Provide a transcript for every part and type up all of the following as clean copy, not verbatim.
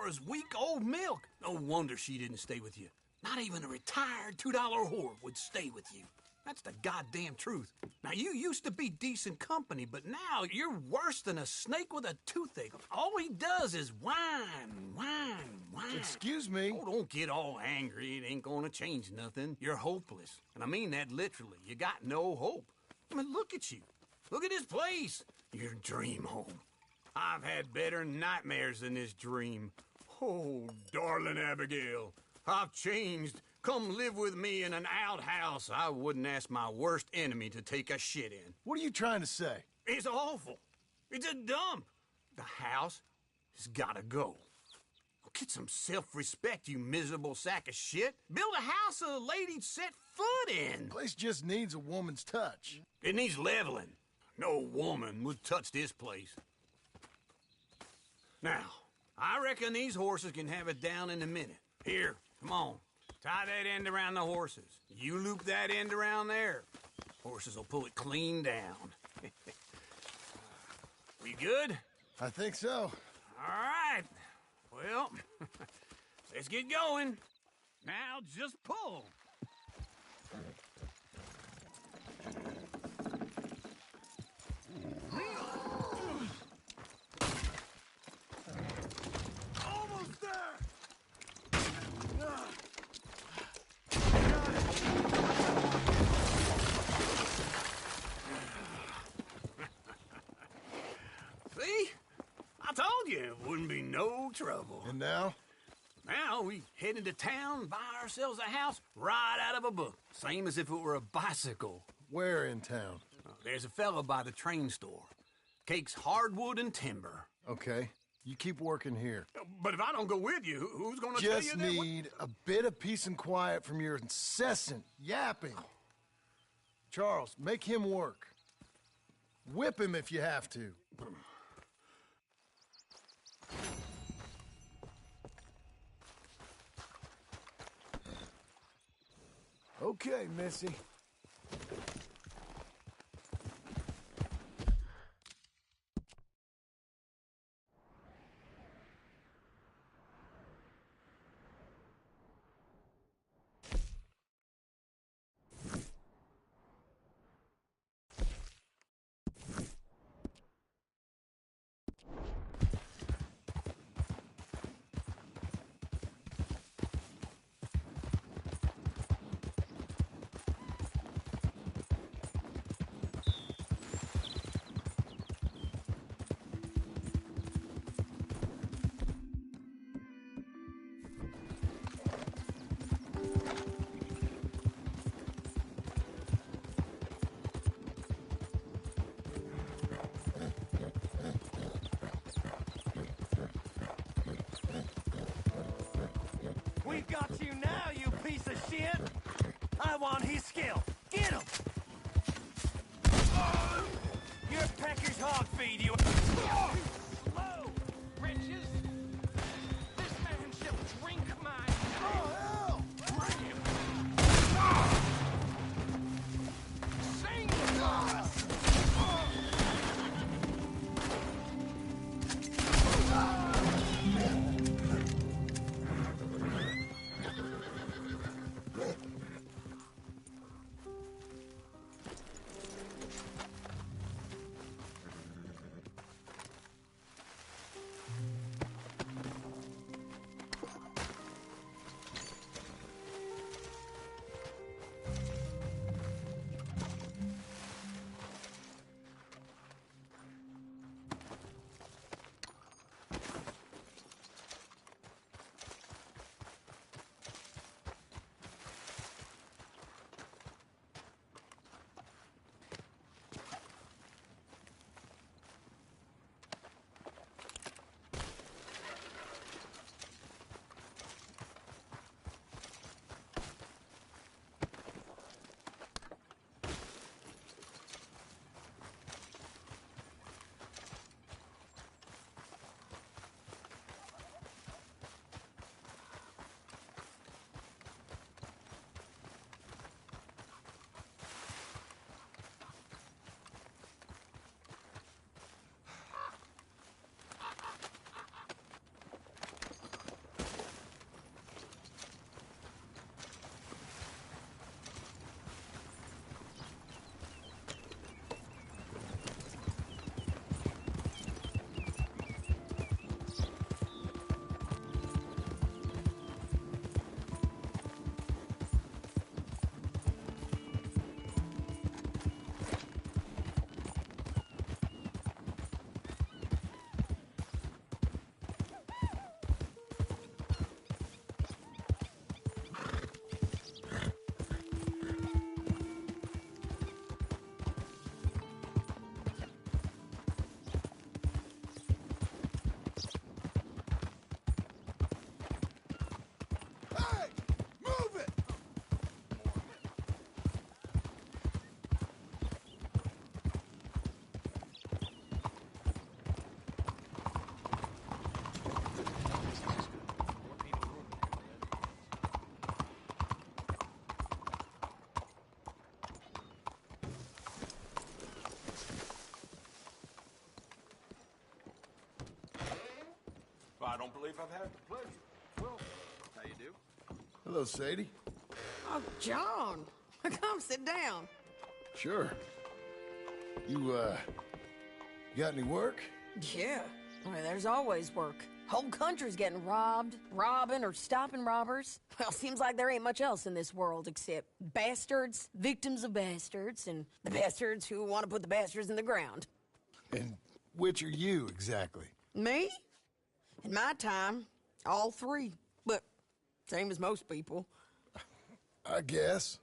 as weak old milk. No wonder she didn't stay with you. Not even a retired $2 whore would stay with you. That's the goddamn truth. Now, you used to be decent company, but now you're worse than a snake with a toothache. All he does is whine. Excuse me? Oh, don't get all angry. It ain't gonna change nothing. You're hopeless. And I mean that literally. You got no hope. I mean, look at you. Look at this place. Your dream home. I've had better nightmares than this dream. Oh, darling Abigail, I've changed. Come live with me in an outhouse I wouldn't ask my worst enemy to take a shit in. What are you trying to say? It's awful. It's a dump. The house has gotta go. Get some self-respect, you miserable sack of shit. Build a house a lady'd set foot in. The place just needs a woman's touch. It needs leveling. No woman would touch this place. Now, I reckon these horses can have it down in a minute. Here, come on. Tie that end around the horses. You loop that end around there. Horses will pull it clean down. We good? I think so. All right. Well, let's get going. Now just pull. Almost there! See? I told you it wouldn't be no trouble. And now? Now we head into town, buy ourselves a house right out of a book. Same as if it were a bicycle. Where in town? There's a fella by the train store. Cakes hardwood and timber. Okay. You keep working here. But if I don't go with you, who's gonna tell you Just that? need a bit of peace and quiet from your incessant yapping. Charles, make him work. Whip him if you have to. Okay, Missy. We got you now, you piece of shit! I want his skill. Get him! Your pecker's hog feed, you... Slow, wretches! This man shall drink my... Oh, hell! Bring him! Sing for us! don't believe I've had the pleasure. Well, how you do? Hello, Sadie. Oh, John. Come sit down. Sure. You got any work? Yeah. Well, there's always work. Whole country's getting robbed, robbing, or stopping robbers. Well, seems like there ain't much else in this world except bastards, victims of bastards, and the bastards who want to put the bastards in the ground. And which are you, exactly? Me? In my time, all three. But same as most people. I guess.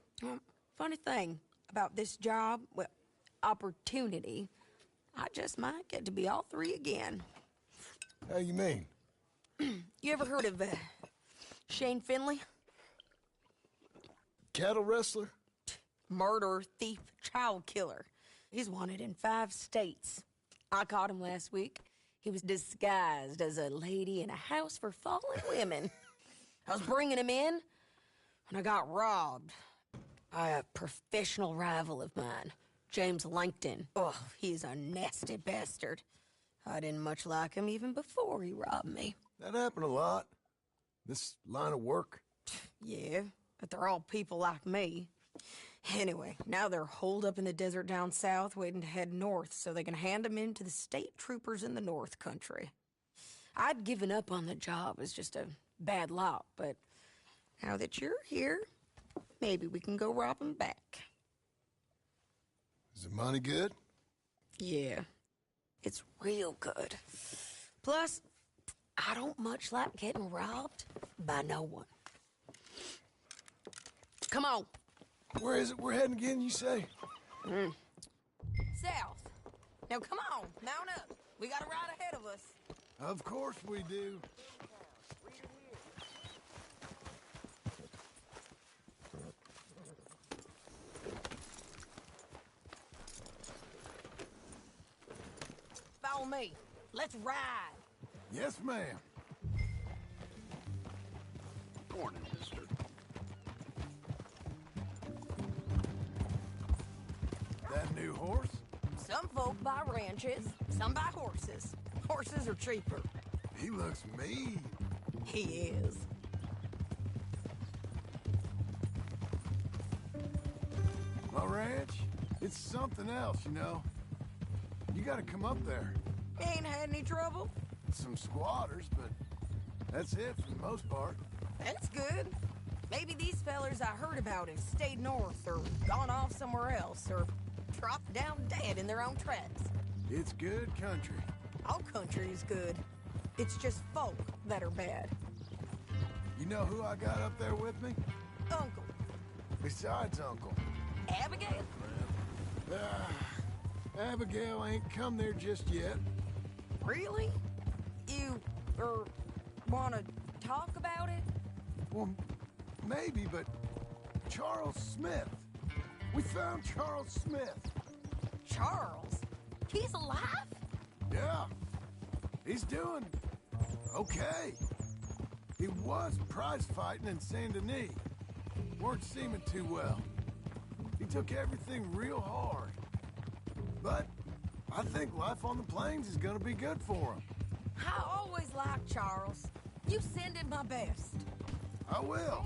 Funny thing about this job, well, opportunity, I just might get to be all three again. How you mean? You ever heard of Shane Finley? Cattle wrestler? Murderer, thief, child killer. He's wanted in 5 states. I caught him last week. He was disguised as a lady in a house for fallen women. I was bringing him in, and I got robbed by a professional rival of mine, James Langton. Oh, he's a nasty bastard. I didn't much like him even before he robbed me. That happened a lot. This line of work. Yeah, but they're all people like me. Anyway, now they're holed up in the desert down south, waiting to head north so they can hand them in to the state troopers in the north country. I'd given up on the job as just a bad lot, but now that you're here, maybe we can go rob them back. Is the money good? Yeah, it's real good. Plus, I don't much like getting robbed by no one. Come on. Where is it we're heading again, you say? South. Now come on, mount up. We got a ride ahead of us. Of course we do. Follow me. Let's ride. Yes, ma'am. Morning, mister. That new horse? Some folk buy ranches, some buy horses. Horses are cheaper. He looks mean. He is. My ranch, it's something else, you know. You gotta come up there. Ain't had any trouble? Some squatters, but that's it for the most part. That's good. Maybe these fellers I heard about have stayed north or gone off somewhere else or dropped down dead in their own tracks. It's good country. All country is good. It's just folk that are bad. You know who I got up there with me? Uncle. Besides Uncle. Abigail? Abigail ain't come there just yet. Really? You, wanna talk about it? Well, maybe, but Charles Smith. We found Charles Smith. Charles? He's alive? Yeah. He's doing okay. He was prize fighting in Saint Denis. Weren't seeming too well. He took everything real hard. But I think life on the plains is gonna be good for him. I always liked Charles. You send him my best. I will.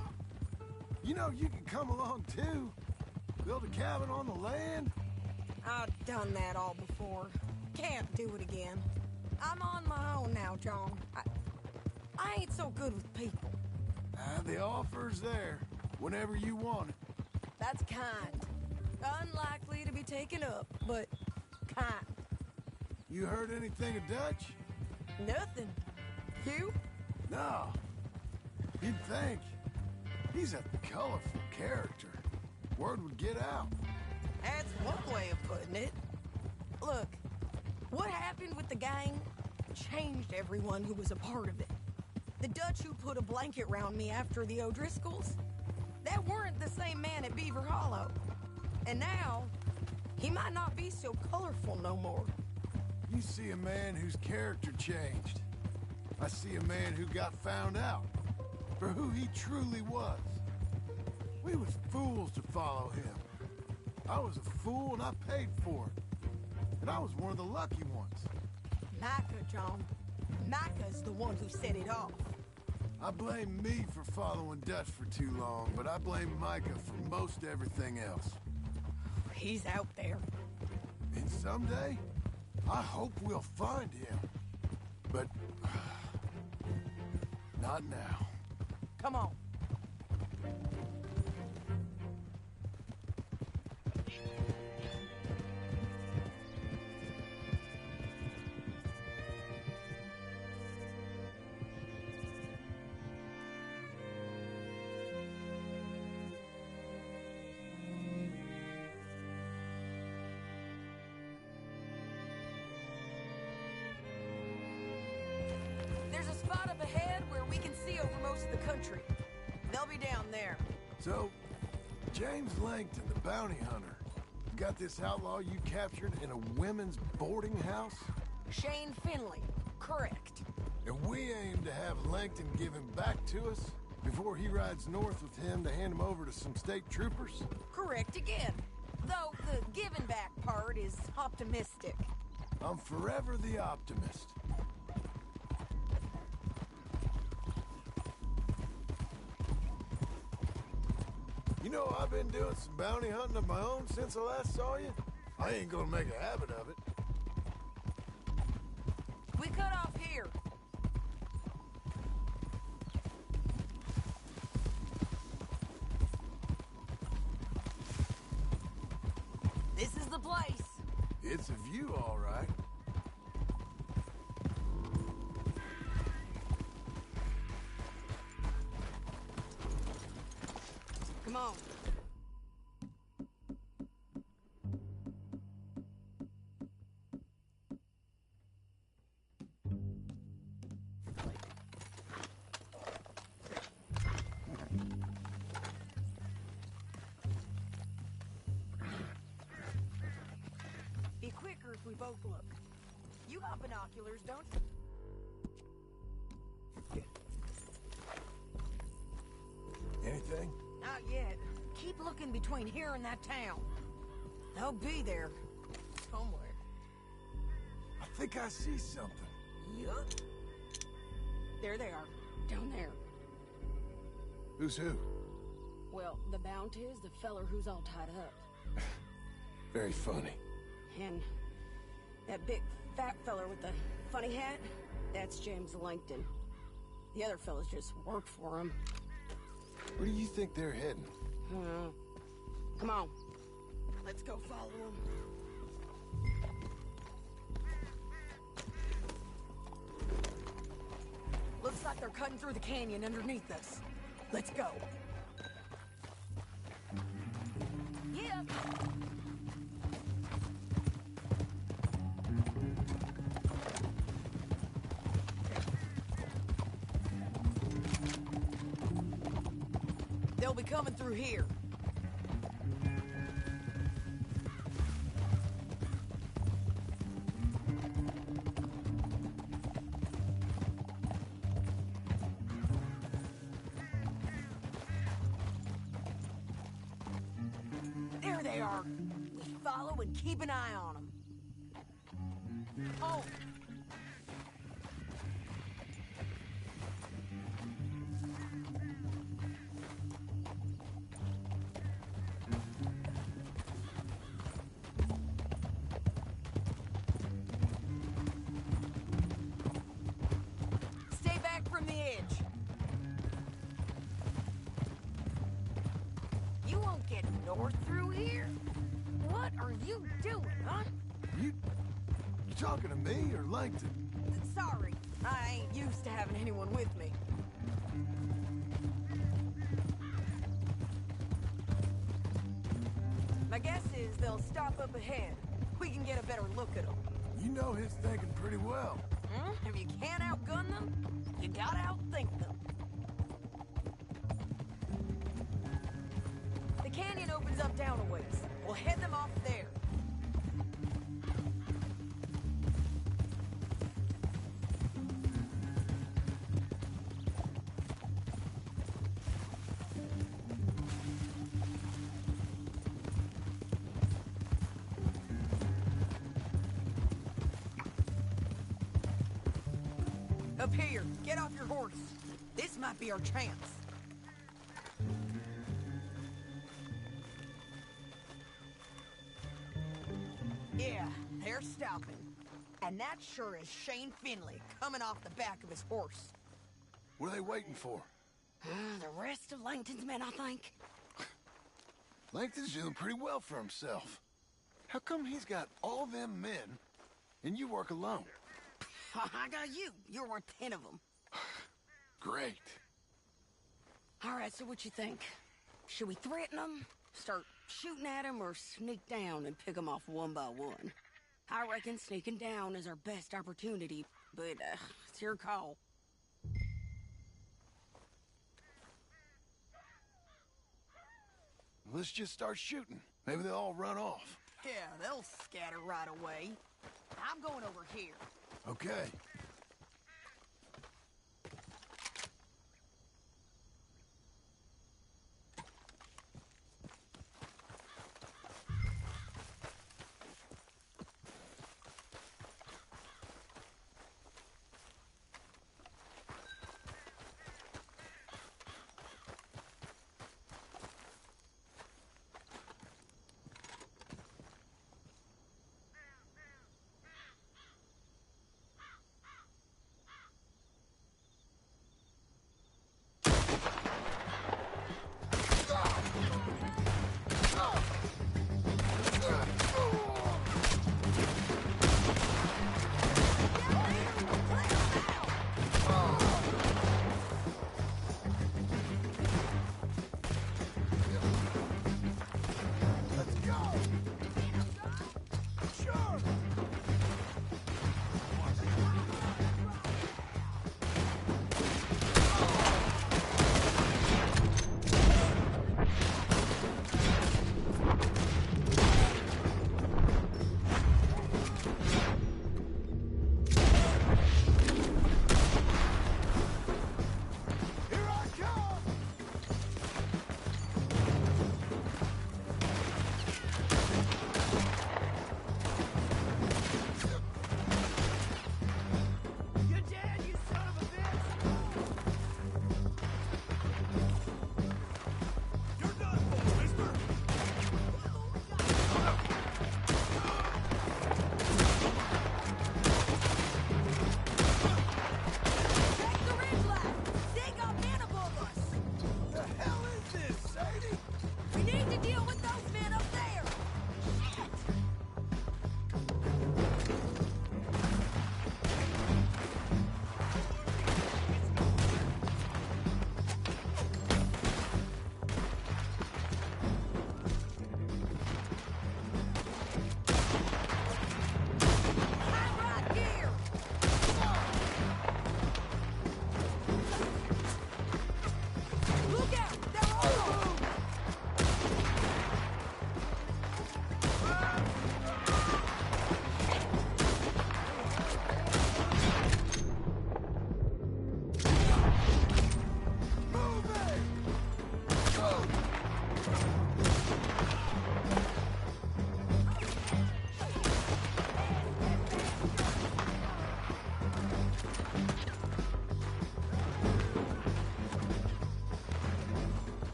You know, you can come along too. Build a cabin on the land. I've done that all before. Can't do it again. I'm on my own now, John. I ain't so good with people. The offer's there whenever you want it. That's kind. Unlikely to be taken up, but kind. You heard anything of Dutch? Nothing. You? No. You'd think. He's a colorful character. Word would get out. That's one way of putting it. Look, what happened with the gang changed everyone who was a part of it. The Dutch who put a blanket round me after the O'Driscolls, that weren't the same man at Beaver Hollow. And now, he might not be so colorful no more. You see a man whose character changed. I see a man who got found out for who he truly was. We was fools to follow him. I was a fool and I paid for it. And I was one of the lucky ones. Micah, John. Micah's the one who set it off. I blame me for following Dutch for too long, but I blame Micah for most everything else. He's out there. And someday, I hope we'll find him. But... not now. Come on. There's a spot up ahead where we can see over most of the country. They'll be down there. So, James Langton, the bounty hunter, got this outlaw you captured in a women's boarding house? Shane Finley. Correct. And we aim to have Langton give him back to us before he rides north with him to hand him over to some state troopers? Correct again. Though the giving back part is optimistic. I'm forever the optimist. You know, I've been doing some bounty hunting of my own since I last saw you. I ain't gonna make a habit of it. We cut off here. This is the place. It's a view, all right. Come on. Be quicker if we both look. You got binoculars, don't you? Anything? Not yet. Keep looking between here and that town. They'll be there. Somewhere. I think I see something. Yup. There they are. Down there. Who's who? Well, the bounty is the feller who's all tied up. Very funny. And that big fat feller with the funny hat, that's James Langton. The other fellas just work for him. Where do you think they're heading? Come on. Let's go follow them. Looks like they're cutting through the canyon underneath us. Let's go. Yeah. They'll be coming through here. There they are. We follow and keep an eye on them. Oh. Stay back from the edge. You won't get north through here? What are you doing, huh? You talking to me or Langton? Sorry, I ain't used to having anyone with me. My guess is they'll stop up ahead. We can get a better look at them. You know his thinking pretty well. If you can't outgun them, you gotta outthink them. The canyon opens up down a ways. We'll head them off there. Up here, get off your horse. This might be our chance. Yeah, they're stopping. And that sure is Shane Finley coming off the back of his horse. What are they waiting for? The rest of Langton's men, I think. Langton's doing pretty well for himself. How come he's got all them men, and you work alone? I got you. You're worth 10 of them. Great. All right, so what you think? Should we threaten them, start shooting at them, or sneak down and pick them off one by one? I reckon sneaking down is our best opportunity, but it's your call. Let's just start shooting. Maybe they'll all run off. Yeah, they'll scatter right away. I'm going over here. Okay.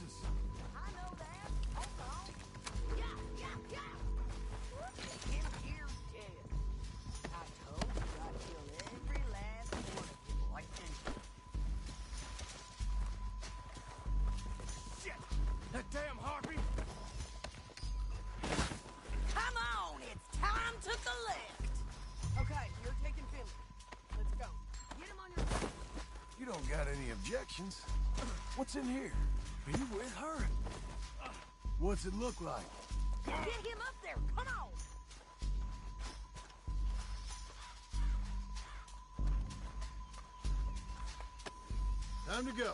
horses. I know that. Hold on. Yeah, yeah, yeah. Him here dead. I told you I'd kill every last one of you, boy. Shit! That damn harpy! Come on, it's time to collect. Okay, you're taking Finley. Let's go. Get him on your feet. You don't got any objections. What's in here? Be with her? What's it look like? Get him up there. Come on. Time to go.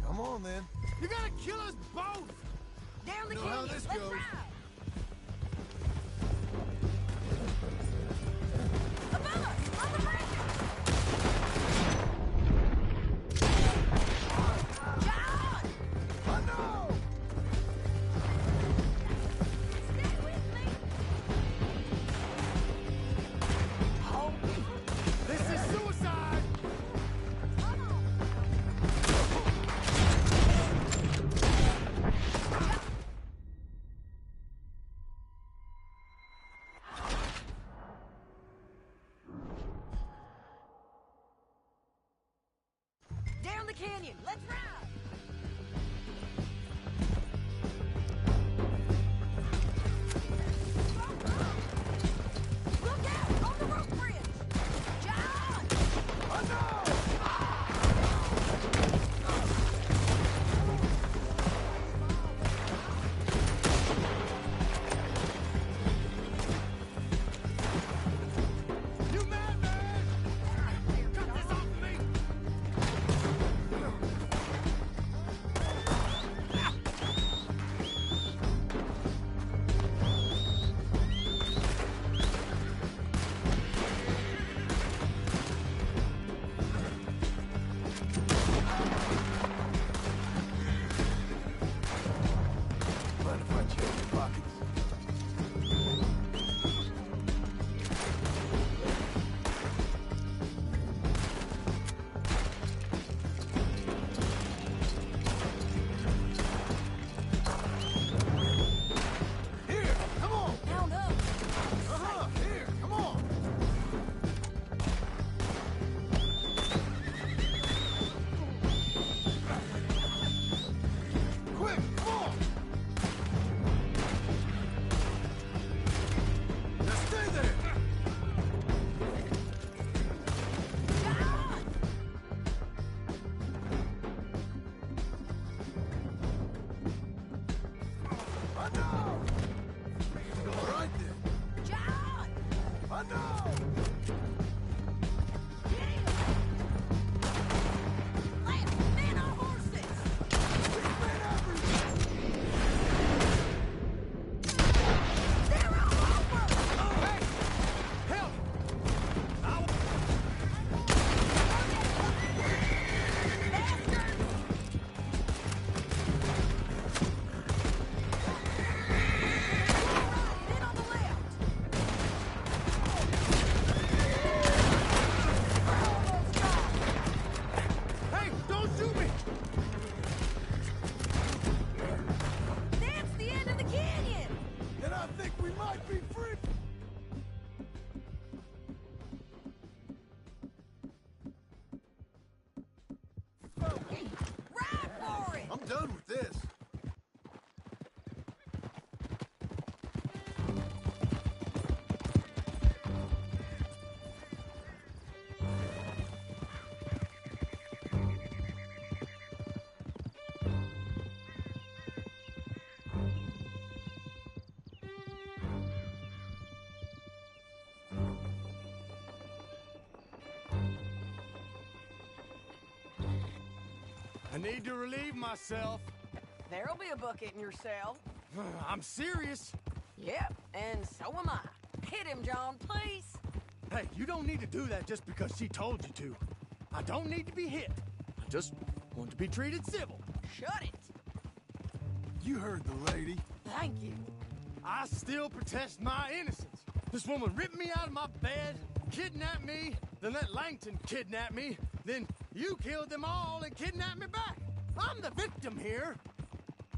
Come on, then. You gotta kill us both! Down the Know how canyon. this Let's goes. ride. Above us, on the branches. John! I know! Stay with me. Hold. This is suicide! Come on. Down the canyon. Let's ride. Look out on the rope bridge. John! I know! You mad, man? Cut this off me! Mind if I check your pockets? Here, come on! Pound up. Here, come on! Quick, come on! Now stay there! John! I know! All right then. John! I know! Lance, man on horses! We've been everywhere! They're all over! Hey! Help! Bastard! Then on the left! Almost gone! Hey, don't shoot me! That's the end of the canyon! And I think we might be free! Ride for it! I'm done with this. I need to relieve myself. There'll be a bucket in your cell. I'm serious. Yep, and so am I. Hit him, John, please. Hey, you don't need to do that just because she told you to. I don't need to be hit. I just want to be treated civil. Shut it. You heard the lady. Thank you. I still protest my innocence. This woman ripped me out of my bed, kidnapped me, then let Langton kidnap me, then you killed them all and kidnapped me back. I'm the victim here.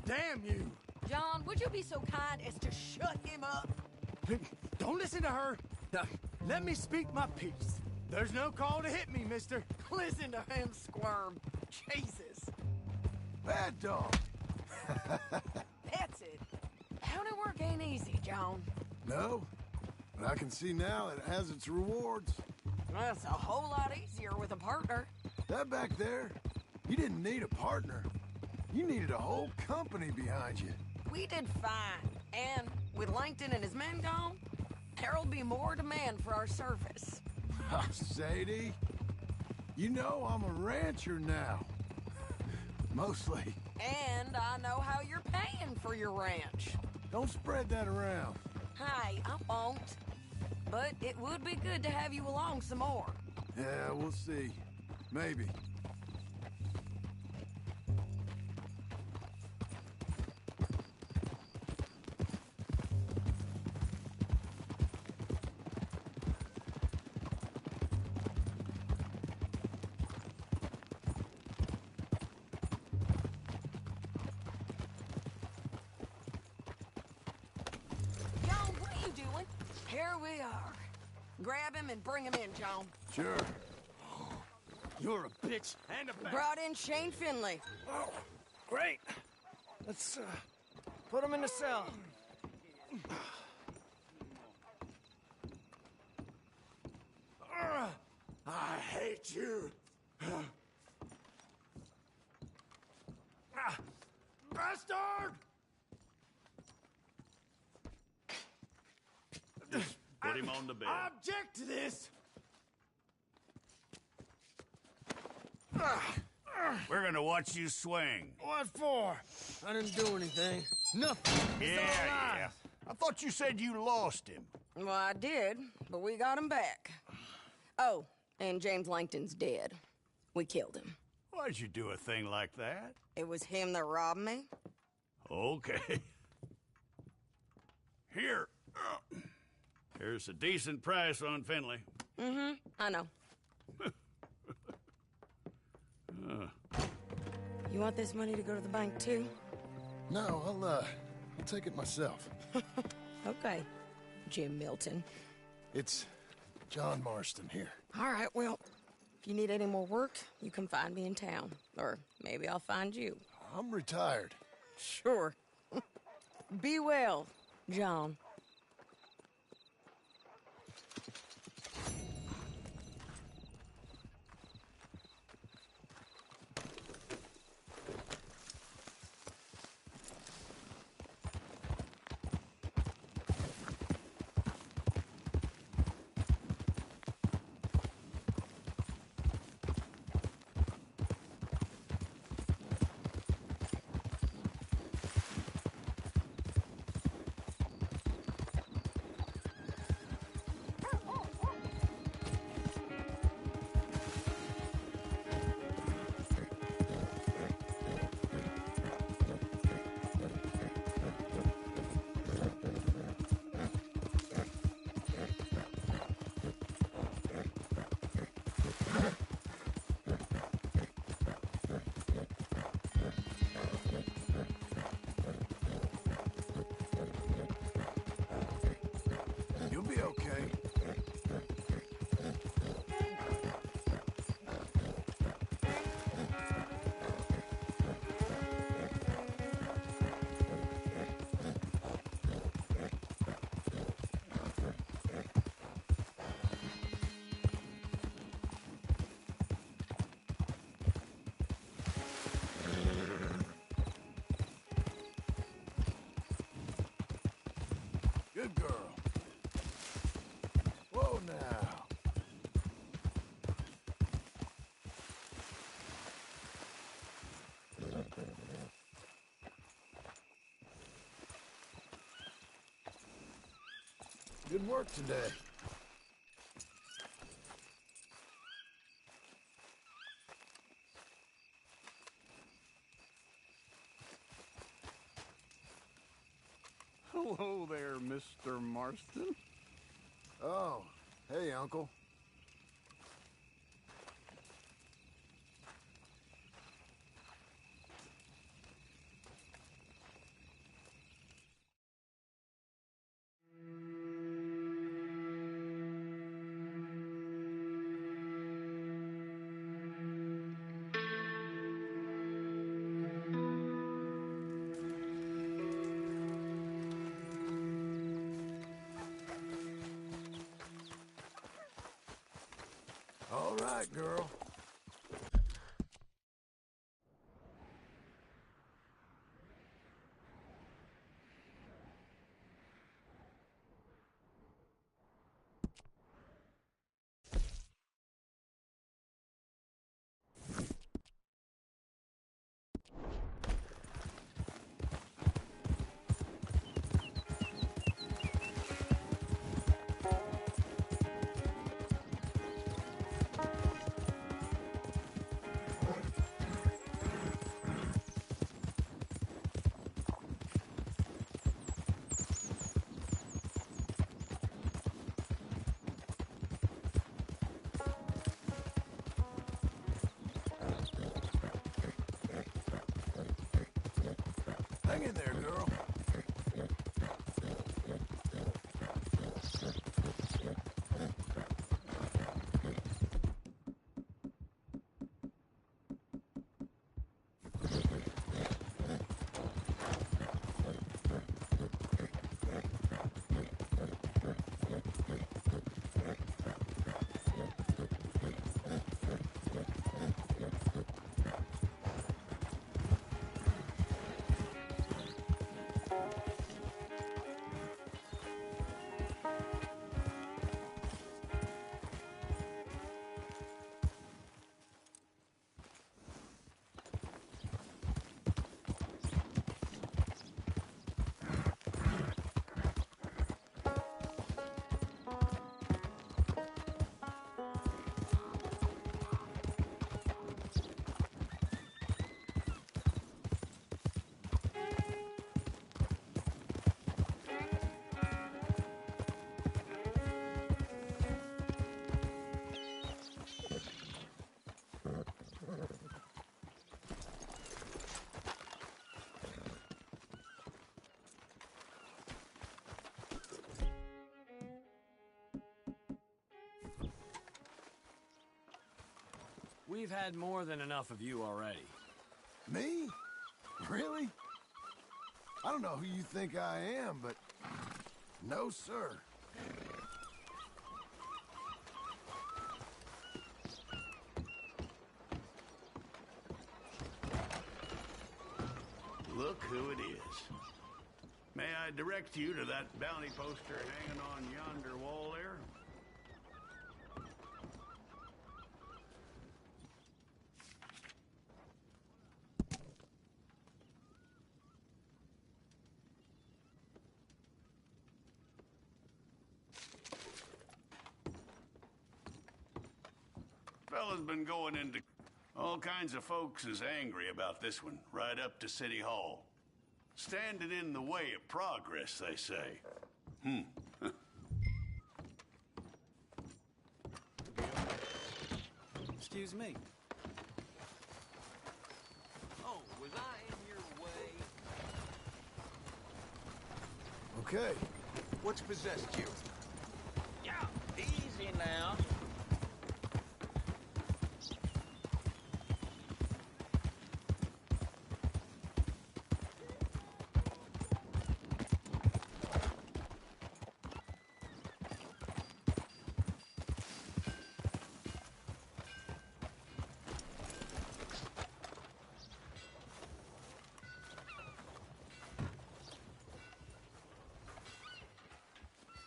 Damn you. John, would you be so kind as to shut him up? Don't listen to her. Let me speak my piece. There's no call to hit me, mister. Listen to him squirm. Jesus. Bad dog. That's it. County work ain't easy, John. No, but I can see now it has its rewards. That's a whole lot easier with a partner. That back there, you didn't need a partner. You needed a whole company behind you. We did fine. And with Langton and his men gone, there'll be more demand for our service. Sadie, you know I'm a rancher now. Mostly. And I know how you're paying for your ranch. Don't spread that around. Hey, I won't. But it would be good to have you along some more. Yeah, we'll see. Maybe. John, what are you doing? Here we are. Grab him and bring him in, John. Sure. You're a bitch and a bad. Brought in Shane Finley. Oh, great. Let's put him in the cell. I hate you. Bastard! Put him on the bed. I object to this. We're gonna watch you swing. What for? I didn't do anything. Nothing. It's all lies. I thought you said you lost him. Well, I did, but we got him back. Oh, and James Langton's dead. We killed him. Why'd you do a thing like that? It was him that robbed me. Okay. Here. Here's a decent price on Finley. I know. You want this money to go to the bank, too? No, I'll take it myself. Okay, Jim Milton. It's John Marston here. All right, well, if you need any more work, you can find me in town. Or maybe I'll find you. I'm retired. Sure. Be well, John. You'll be okay. Good girl. Whoa now. Good work today. Hello there, Mr. Marston. Oh, hey, Uncle. All right, girl. Hang in there, girl. We've had more than enough of you already. Me? Really? I don't know who you think I am, but no, sir. Look who it is. May I direct you to that bounty poster hanging on yonder wall there? Fella's been going into... All kinds of folks is angry about this one, right up to City Hall. Standing in the way of progress, they say. Excuse me. Oh, was I in your way? Okay. What's possessed you? Yeah, easy now.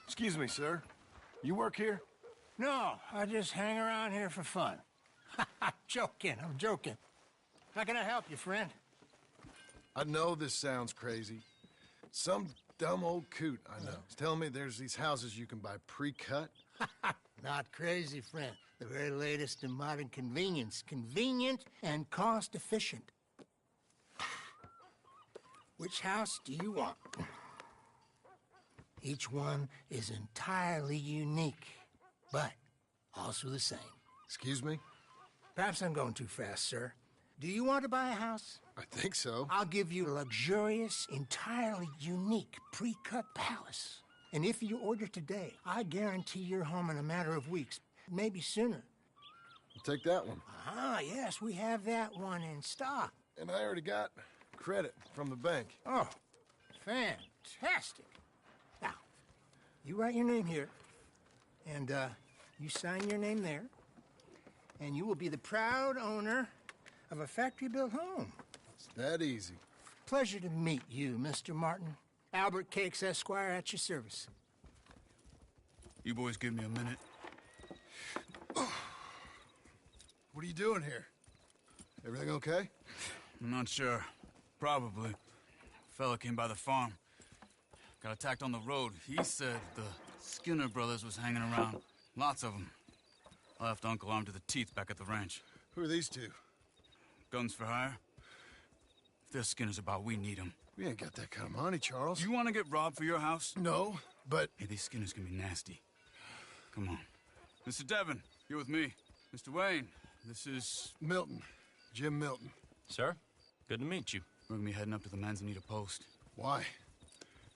Excuse me, sir. You work here? No, I just hang around here for fun. I'm joking. How can I help you, friend? I know this sounds crazy. Some dumb old coot I know is telling me there's these houses you can buy pre-cut. Not crazy, friend. The very latest in modern convenience. Convenient and cost-efficient. Which house do you want? Each one is entirely unique, but also the same. Excuse me? Perhaps I'm going too fast, sir. Do you want to buy a house? I think so. I'll give you a luxurious, entirely unique pre-cut palace. And if you order today, I guarantee you're home in a matter of weeks, maybe sooner. I'll take that one. Ah, yes, we have that one in stock. And I already got credit from the bank. Oh, fantastic. Now, you write your name here, and you sign your name there. and you will be the proud owner of a factory-built home. It's that easy. Pleasure to meet you, Mr. Martin. Albert Cakes, Esquire, at your service. You boys give me a minute. What are you doing here? Everything okay? I'm not sure. Probably. Fella came by the farm. Got attacked on the road. He said the Skinner brothers was hanging around. Lots of them. I left Uncle armed to the teeth back at the ranch. Who are these two? Guns for hire? If they're Skinner's about, we need them. We ain't got that kind of money, Charles. You want to get robbed for your house? No, but... Hey, these Skinners can be nasty. Come on. Mr. Devon, you're with me. Mr. Wayne, this is... Milton. Jim Milton. Sir, good to meet you. We're gonna be heading up to the Manzanita post. Why?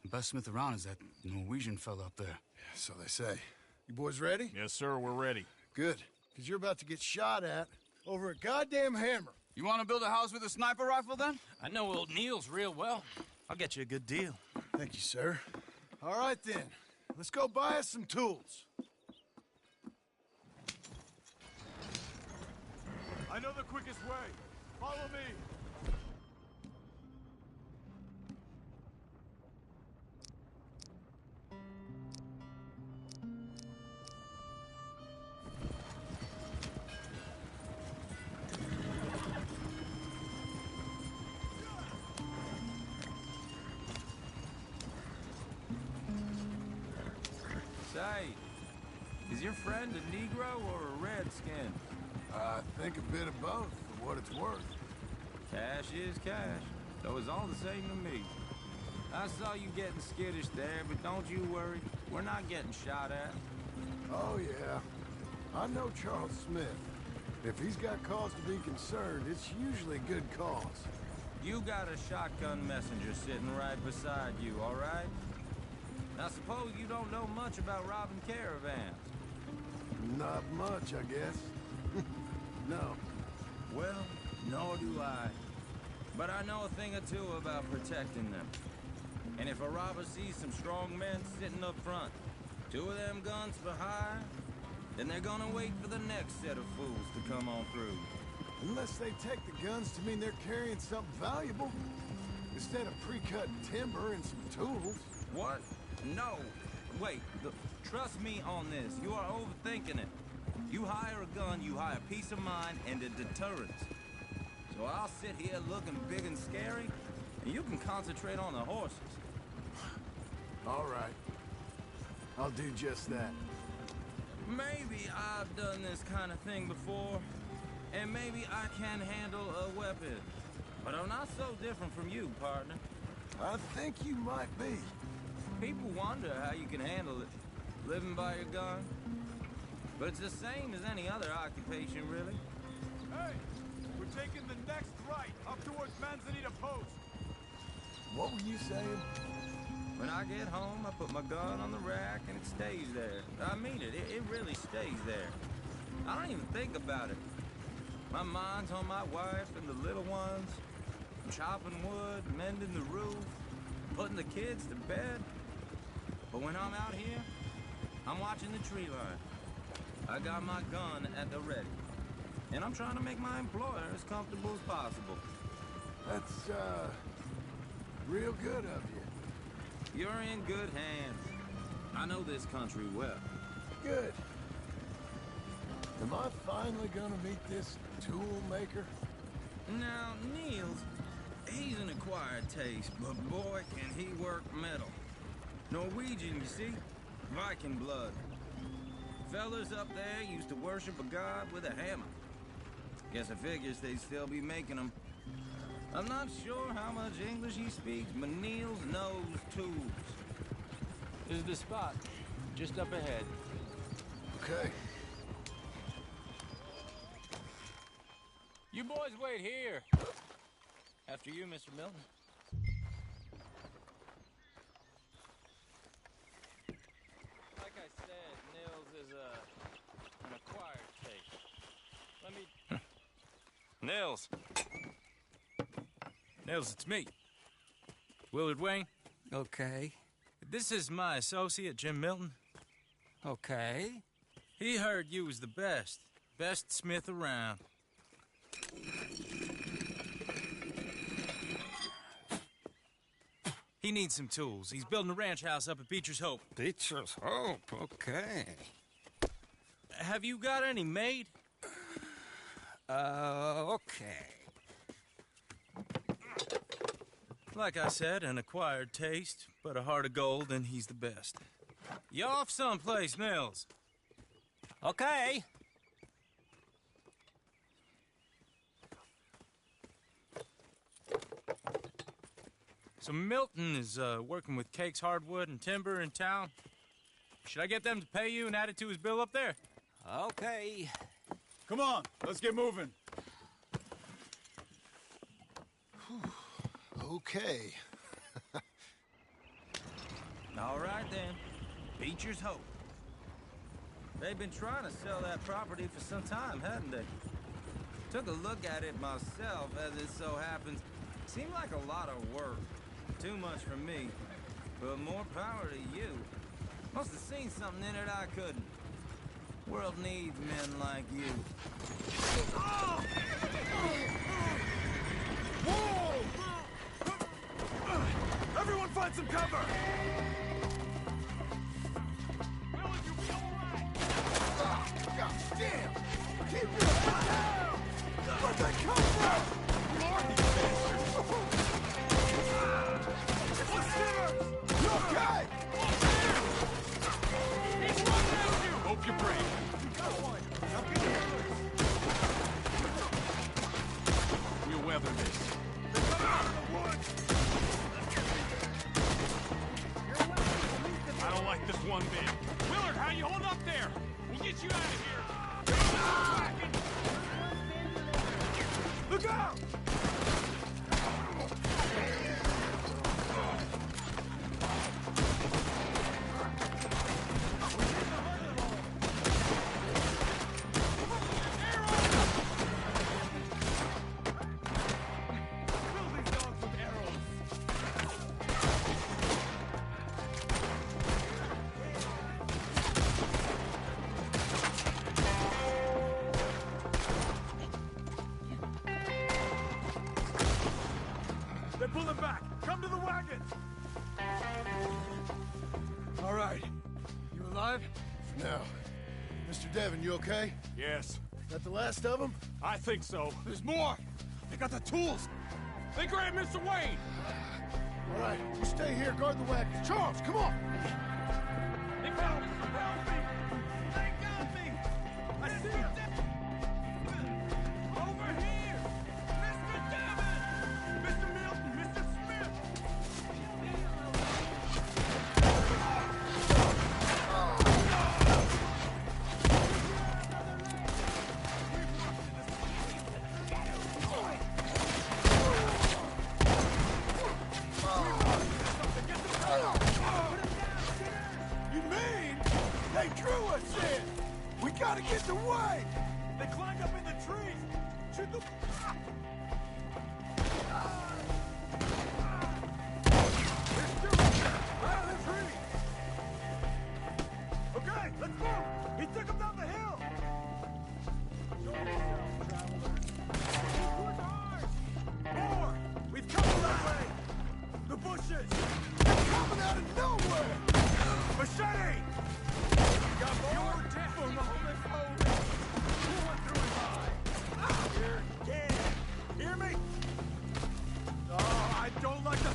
The best smith around is that Norwegian fella up there. Yeah, so they say. You boys ready? Yes, sir, we're ready. Good. Because you're about to get shot at over a goddamn hammer. You want to build a house with a sniper rifle, then? I know old Neil's real well. I'll get you a good deal. Thank you, sir. All right, then. Let's go buy us some tools. I know the quickest way. Follow me. Say, is your friend a Negro or a Redskin? I think a bit of both, for what it's worth. Cash is cash, so it's all the same to me. I saw you getting skittish there, but don't you worry. We're not getting shot at. Oh, yeah. I know Charles Smith. If he's got cause to be concerned, it's usually a good cause. You got a shotgun messenger sitting right beside you, all right? Now suppose you don't know much about robbing caravans. Not much, I guess. No. Well, nor do I. But I know a thing or two about protecting them. And if a robber sees some strong men sitting up front, 2 of them guns for hire, then they're gonna wait for the next set of fools to come on through. Unless they take the guns to mean they're carrying something valuable. Instead of pre-cut timber and some tools. What? No. Wait, trust me on this. You are overthinking it. You hire a gun, you hire peace of mind and a deterrence. So I'll sit here looking big and scary, and you can concentrate on the horses. All right. I'll do just that. Maybe I've done this kind of thing before, and maybe I can handle a weapon. But I'm not so different from you, partner. I think you might be. People wonder how you can handle it, living by your gun. But it's the same as any other occupation, really. Hey, we're taking the next right up towards Manzanita Post. What were you saying? When I get home, I put my gun on the rack and it stays there. I mean it, it really stays there. I don't even think about it. My mind's on my wife and the little ones. I'm chopping wood, mending the roof, putting the kids to bed. But when I'm out here, I'm watching the tree line. I got my gun at the ready. And I'm trying to make my employer as comfortable as possible. That's, real good of you. You're in good hands. I know this country well. Good. Am I finally gonna meet this tool maker? Now, Niels, he's an acquired taste, but boy, can he work metal. Norwegian, you see? Viking blood. Fellas up there used to worship a god with a hammer. Guess I figures they'd still be making them. I'm not sure how much English he speaks, but Niels knows tools. This is the spot, just up ahead. Okay. You boys wait here. After you, Mr. Milton. Like I said, Nils is an acquired taste. Let me... Nils. Nils, it's me. Willard Wayne. Okay. This is my associate, Jim Milton. Okay. He heard you was the best Best smith around. He needs some tools. He's building a ranch house up at Beecher's Hope. Beecher's Hope, okay. Have you got any made? Okay. Like I said, an acquired taste, but a heart of gold, and he's the best. You off someplace, Mills? Okay. So Milton is working with Cake's Hardwood and Timber in town. Should I get them to pay you and add it to his bill up there? Okay. Come on, let's get moving. Okay. All right, then. Beecher's Hope. They've been trying to sell that property for some time, hadn't they? Took a look at it myself, as it so happens. Seemed like a lot of work. Too much for me. But more power to you. Must have seen something in it I couldn't. World needs men like you. Whoa! Everyone find some cover! Gosh damn! Keep your head down! Where'd they come from? You okay? Hope you're brave. We'll weather this. I don't like this one bit. Willard, how you hold up there? We'll get you out of here. Look out! They're pulling back! Come to the wagon! All right. You alive? No. Mr. Devon, you okay? Yes. That the last of them? I think so. There's more! They got the tools! They grabbed Mr. Wayne! All right, you stay here, guard the wagon. Charles, come on! They found me! Help me! They got me! I see him! Over here! Mr. Devon! Mr. Milton! Mr. Smith! You mean they drew us in? We gotta get away! They climbed up in the trees! Shoot the... Out of the tree! Okay, let's move! He took him down the hill! Show yourself, traveler. Towards ours! More! We've come that way! The bushes! They're coming out of nowhere! Machete! Got your death for moment holy! Pulling through his eye! Here, kid! Hear me? Oh, I don't like the...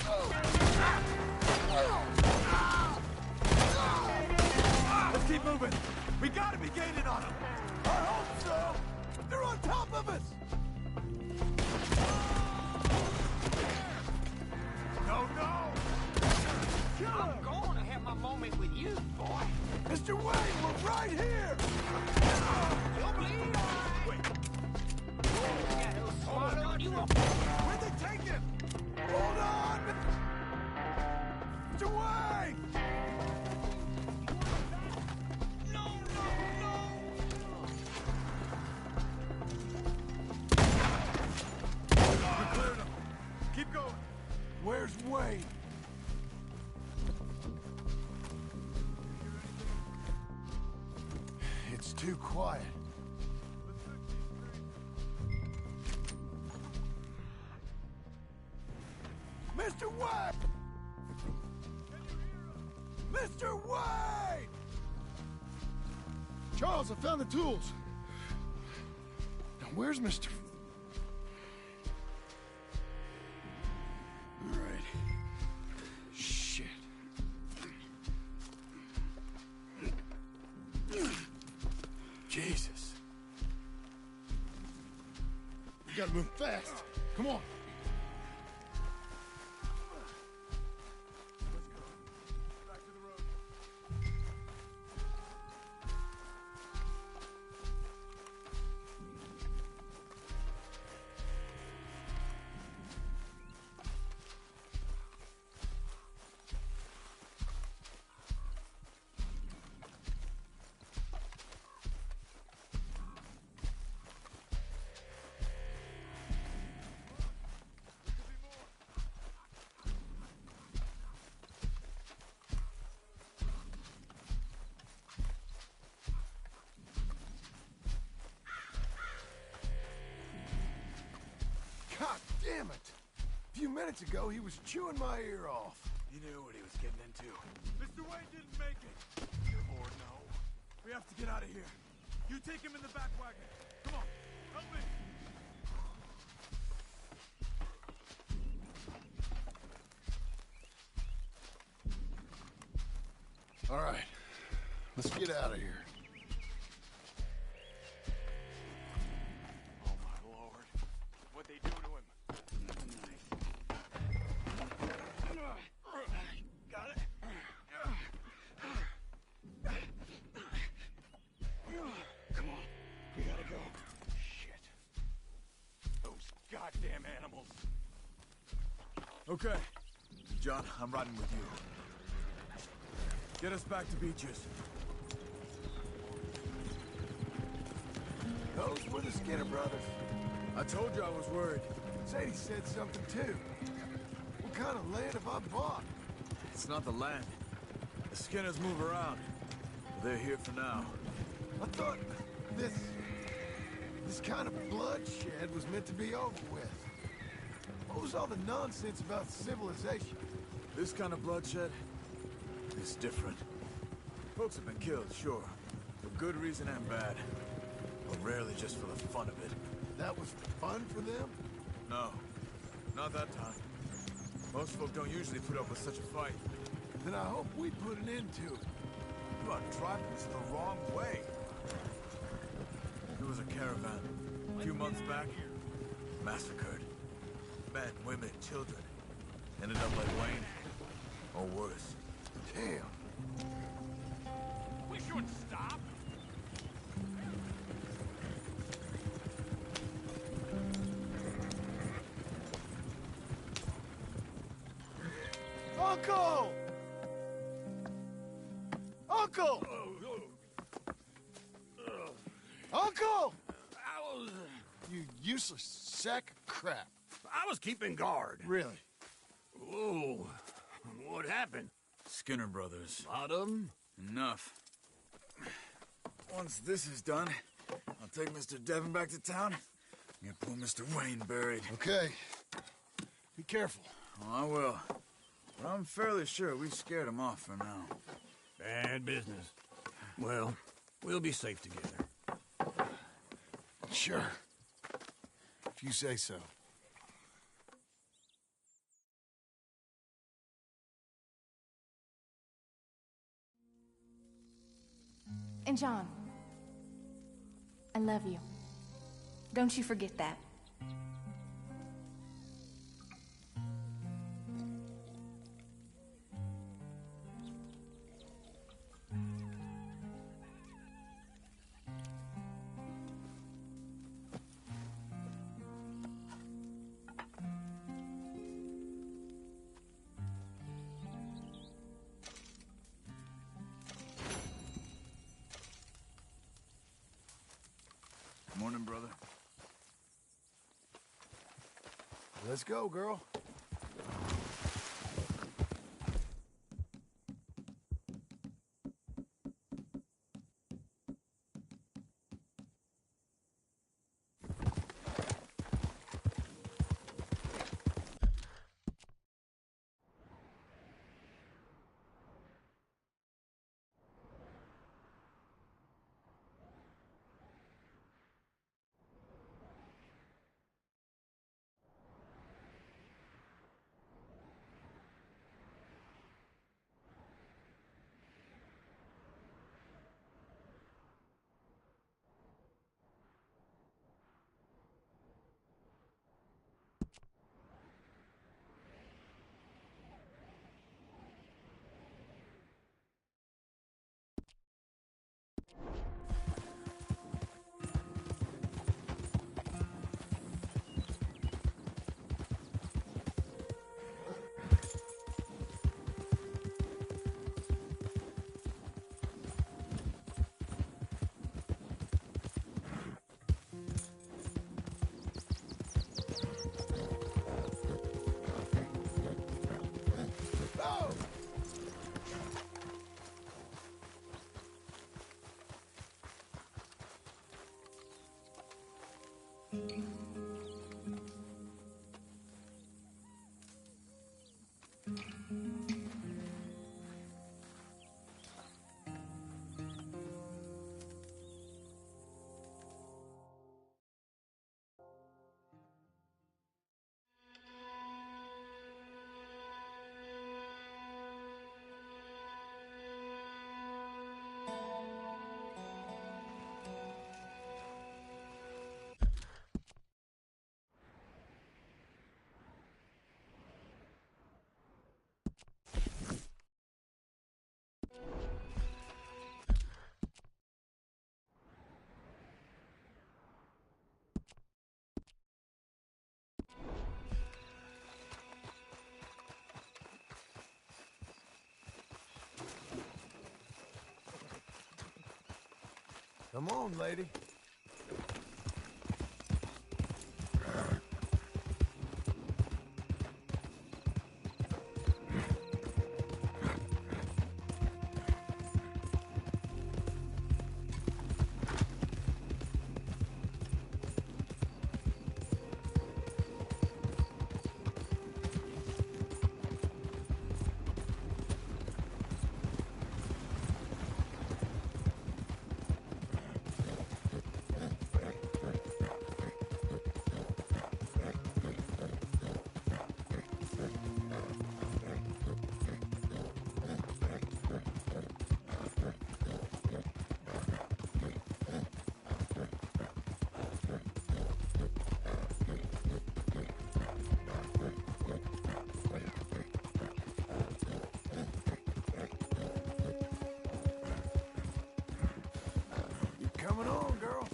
Let's keep moving! We gotta be gaining on them! I hope so! They're on top of us! No, no! I'm going to have my moment with you, boy. Mr. Wayne, we're right here! You'll bleed, all right. Wait, Yeah, he'll swallow you up. where'd they take him? Hold on! Mr. Wayne! No, no, no! We cleared him. Keep going. Where's Wayne? It's too quiet. Mr. Wade! Mr. Wade! Charles, I found the tools. Now, where's Mr. All right. Shit. Jesus. We gotta move fast. Come on. God damn it! A few minutes ago, he was chewing my ear off. He knew what he was getting into. Mr. Wade didn't make it. Dear Lord, no. We have to get out of here. You take him in the back wagon. Come on, help me. All right, let's get out of here. Oh, my Lord. What'd they do to him? Got it? Come on. We gotta go. Shit. Those goddamn animals. Okay. John, I'm riding with you. Get us back to Beaches. Those were the Skinner brothers. I told you I was worried. Sadie said something too. What kind of land have I bought? It's not the land. The Skinners move around. They're here for now. I thought this kind of bloodshed was meant to be over with. What was all the nonsense about civilization? This kind of bloodshed is different. Folks have been killed, sure. For good reason and bad. But rarely just for the fun of it. That was fun for them? No. Not that time. Most folk don't usually put up with such a fight. Then I hope we put an end to it. You are driving this the wrong way. There was a caravan a few months back. Massacred. Men, women, children. Ended up like Wayne. Or worse. Damn. We should stop. Uncle! Uncle! Uncle! You useless sack of crap. I was keeping guard. Really? Whoa. What happened? Skinner brothers. Lot of them? Enough. Once this is done, I'll take Mr. Devon back to town and get poor Mr. Wayne buried. Okay. Be careful. Oh, I will. But I'm fairly sure we scared him off for now. Bad business. Well, we'll be safe together. Sure. If you say so. And John, I love you. Don't you forget that. Morning, brother. Let's go, girl. Come on, lady. Coming on, girl.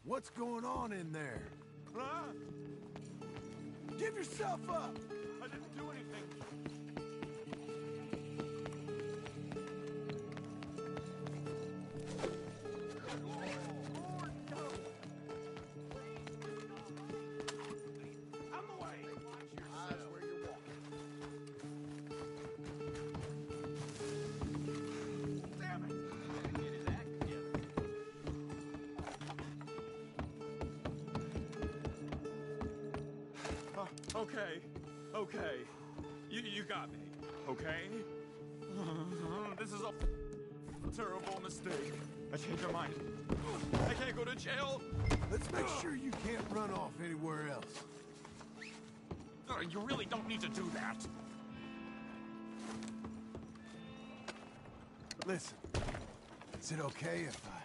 What's going on in there? Huh? Give yourself up! I didn't do anything. I'm away. Eyes where you're walking. Damn it! Better get his act together. Okay, okay. You got me, okay? This is a terrible mistake. I changed my mind. I can't go to jail. Let's make sure you can't run off anywhere else. You really don't need to do that. Listen, is it okay if I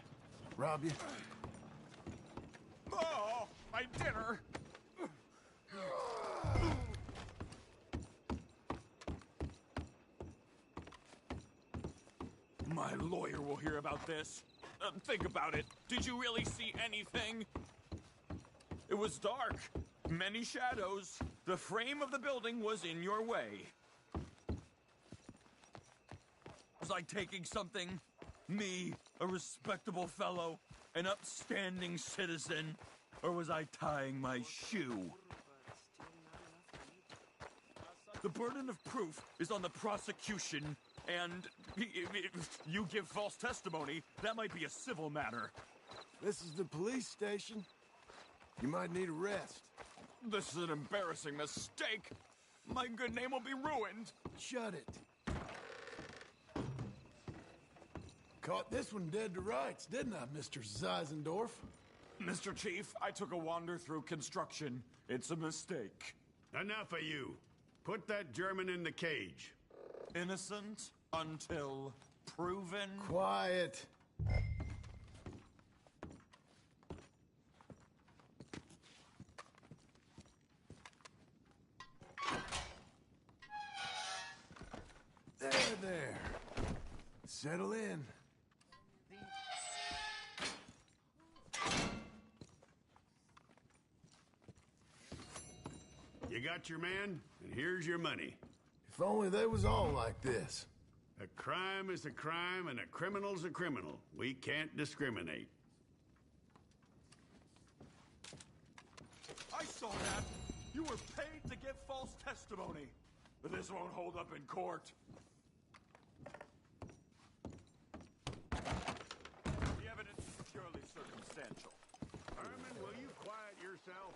rob you? Oh, my dinner. My lawyer will hear about this. Think about it. Did you really see anything? It was dark. Many shadows. The frame of the building was in your way. Was I taking something? Me, a respectable fellow, an upstanding citizen? Or was I tying my shoe? The burden of proof is on the prosecution, and if you give false testimony, that might be a civil matter. This is the police station. You might need a rest. This is an embarrassing mistake. My good name will be ruined. Shut it. Caught this one dead to rights, didn't I, Mr. Zeisendorf? Mr. Chief, I took a wander through construction. It's a mistake. Enough of you. Put that German in the cage. Innocent until proven. Quiet. There. Settle in. You got your man, and here's your money. If only they was all like this. A crime is a crime, and a criminal's a criminal. We can't discriminate. I saw that. You were paid to give false testimony. But this won't hold up in court. The evidence is purely circumstantial. Herman, will you quiet yourself?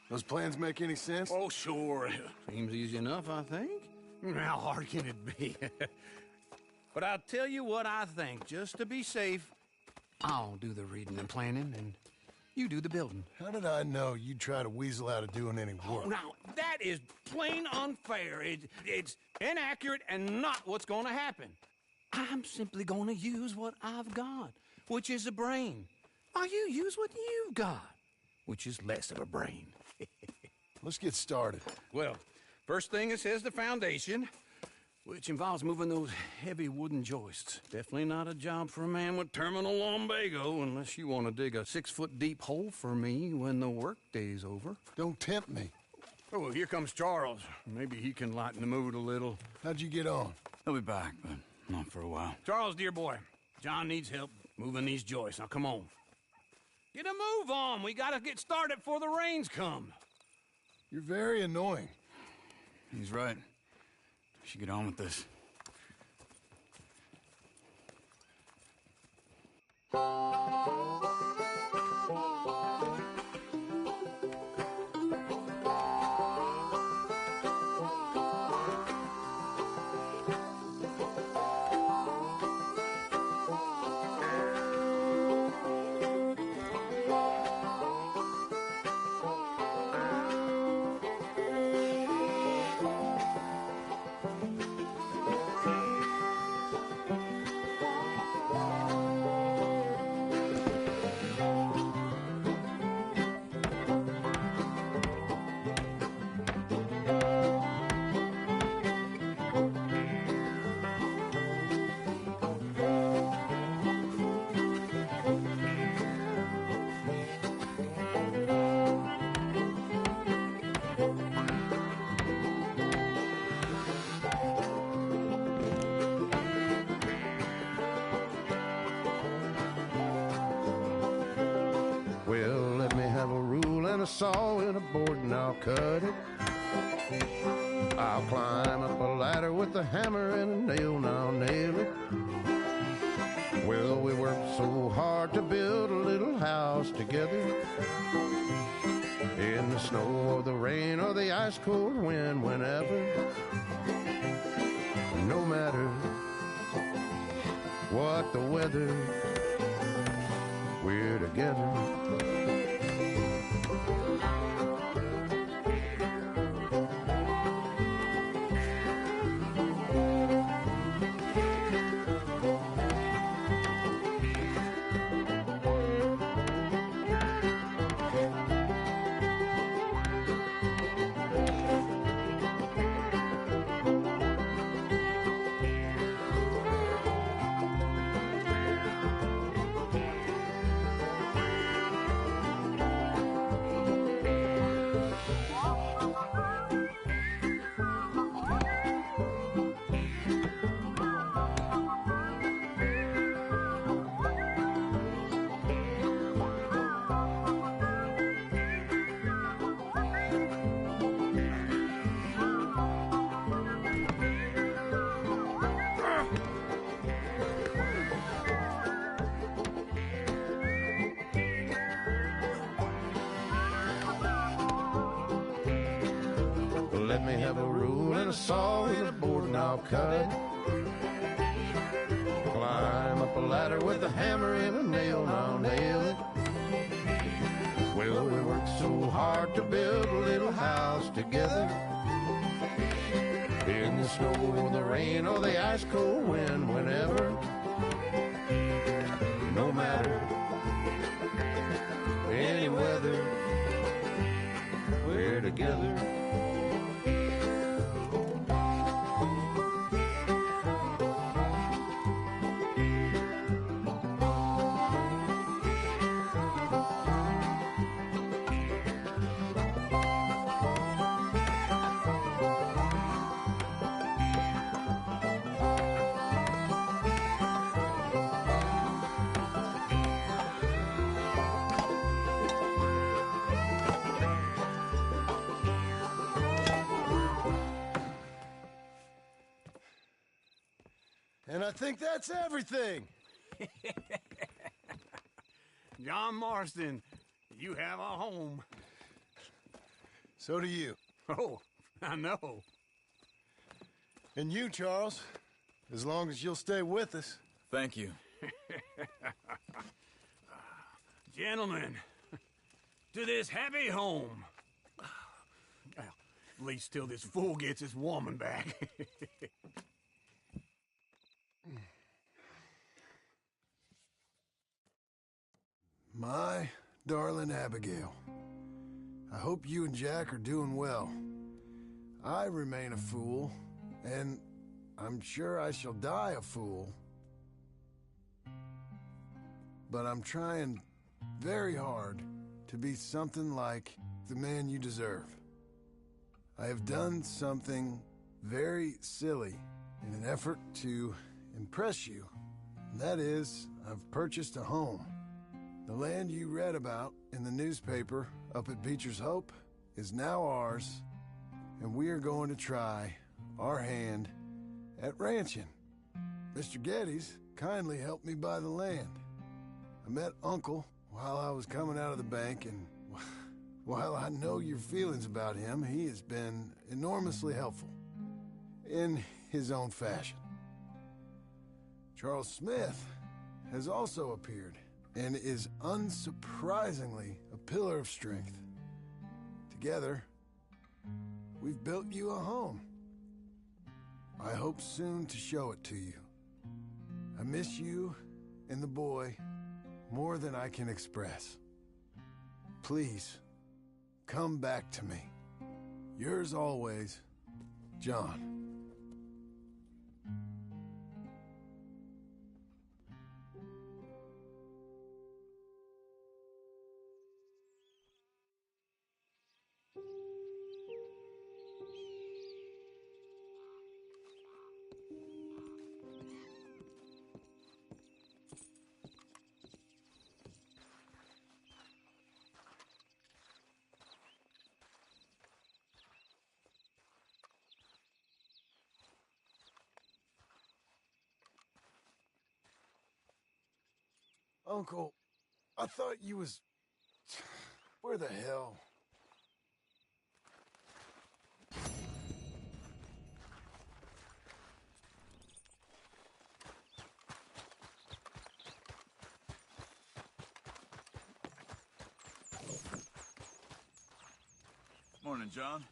Those plans make any sense? Oh, sure. Seems easy enough, I think. How hard can it be? But I'll tell you what I think. Just to be safe, I'll do the reading and planning, and you do the building. How did I know you'd try to weasel out of doing any work? Oh, now, that is plain unfair. It's inaccurate and not what's going to happen. I'm simply going to use what I've got, which is a brain. While you use what you've got, which is less of a brain. Let's get started. Well, first thing it says the foundation, which involves moving those heavy wooden joists. Definitely not a job for a man with terminal lumbago, unless you want to dig a 6-foot deep hole for me when the workday's over. Don't tempt me. Oh, here comes Charles. Maybe he can lighten the mood a little. How'd you get on? He'll be back, but not for a while. Charles, dear boy, John needs help moving these joists. Now, come on. Get a move on. We gotta get started before the rains come. You're very annoying. He's right. We should get on with this. Well, let me have a rule and a saw and a board and I'll cut it. I'll climb up a ladder with a hammer and a nail and I'll nail it. Well, we worked so hard to build a little house together. In the snow or the rain or the ice cold wind, whenever. No matter what the weather, we're together. Let me have a rule and a saw and a board and I'll cut. Climb up a ladder with a hammer and a nail and I'll nail it. Well, we worked so hard to build a little house together. In the snow or the rain or the ice cold wind, whenever. No matter any weather, we're together. And I think that's everything. John Marston, you have a home. So do you. Oh, I know. And you, Charles. As long as you'll stay with us. Thank you. Gentlemen, to this happy home. Well, at least till this fool gets his woman back. My darling Abigail, I hope you and Jack are doing well. I remain a fool, and I'm sure I shall die a fool. But I'm trying very hard to be something like the man you deserve. I have done something very silly in an effort to impress you. And that is, I've purchased a home. The land you read about in the newspaper up at Beecher's Hope is now ours, and we are going to try our hand at ranching. Mr. Geddes kindly helped me buy the land. I met Uncle while I was coming out of the bank, and while I know your feelings about him, he has been enormously helpful in his own fashion. Charles Smith has also appeared and is unsurprisingly a pillar of strength. Together, we've built you a home. I hope soon to show it to you. I miss you and the boy more than I can express. Please, come back to me. Yours always, John. Uncle, I thought you was... Where the hell? Morning, John.